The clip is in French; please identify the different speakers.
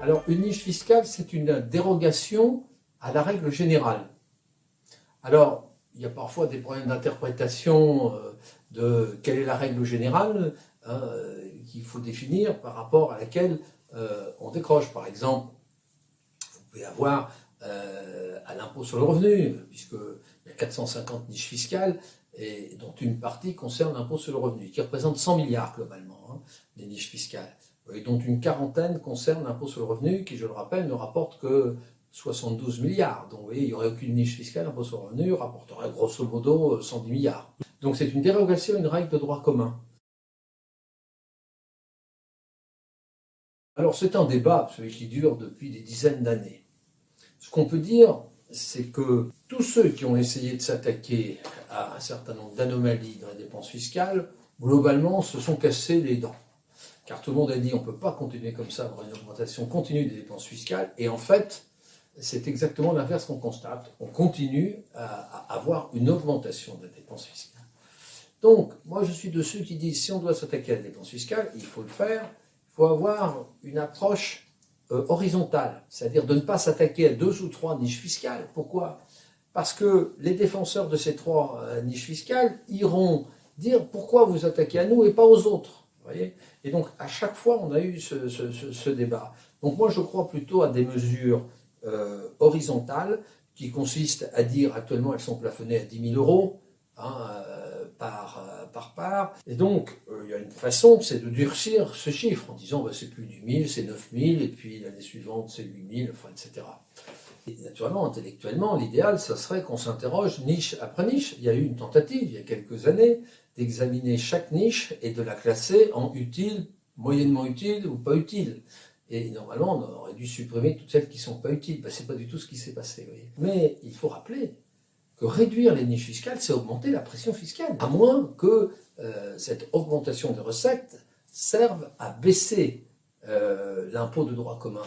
Speaker 1: Alors, une niche fiscale, c'est une dérogation à la règle générale. Alors, il y a parfois des problèmes d'interprétation de quelle est la règle générale qu'il faut définir par rapport à laquelle on décroche. Par exemple, vous pouvez avoir à l'impôt sur le revenu, puisqu'il y a 450 niches fiscales, et dont une partie concerne l'impôt sur le revenu, qui représente 100 milliards globalement, des niches fiscales, et dont une quarantaine concerne l'impôt sur le revenu, qui, je le rappelle, ne rapporte que 72 milliards. Donc vous voyez, il n'y aurait aucune niche fiscale, l'impôt sur le revenu rapporterait grosso modo 110 milliards. Donc c'est une dérogation à une règle de droit commun. Alors c'est un débat, celui qui dure depuis des dizaines d'années. Ce qu'on peut dire, c'est que tous ceux qui ont essayé de s'attaquer à un certain nombre d'anomalies dans les dépenses fiscales, globalement, se sont cassés les dents. Car tout le monde a dit on ne peut pas continuer comme ça, avoir une augmentation continue des dépenses fiscales. Et en fait, c'est exactement l'inverse qu'on constate. On continue à avoir une augmentation des dépenses fiscales. Donc, moi je suis de ceux qui disent si on doit s'attaquer à la dépense fiscale, il faut le faire. Il faut avoir une approche horizontale, c'est-à-dire de ne pas s'attaquer à 2 ou 3 niches fiscales. Pourquoi ? Parce que les défenseurs de ces 3 niches fiscales iront dire pourquoi vous attaquez à nous et pas aux autres. Vous voyez ? Et donc à chaque fois on a eu ce débat. Donc moi je crois plutôt à des mesures horizontales qui consistent à dire actuellement elles sont plafonnées à 10 000 euros par part. Et donc, il y a une façon, c'est de durcir ce chiffre en disant bah, c'est plus du 1000, c'est 9000, et puis l'année suivante c'est 8000, enfin, etc. Et naturellement, intellectuellement, l'idéal, ça serait qu'on s'interroge niche après niche. Il y a eu une tentative, il y a quelques années, d'examiner chaque niche et de la classer en utile, moyennement utile ou pas utile. Et normalement, on aurait dû supprimer toutes celles qui ne sont pas utiles. Ben, ce n'est pas du tout ce qui s'est passé. Vous voyez. Mais il faut rappeler que réduire les niches fiscales, c'est augmenter la pression fiscale, à moins que cette augmentation des recettes serve à baisser l'impôt de droit commun.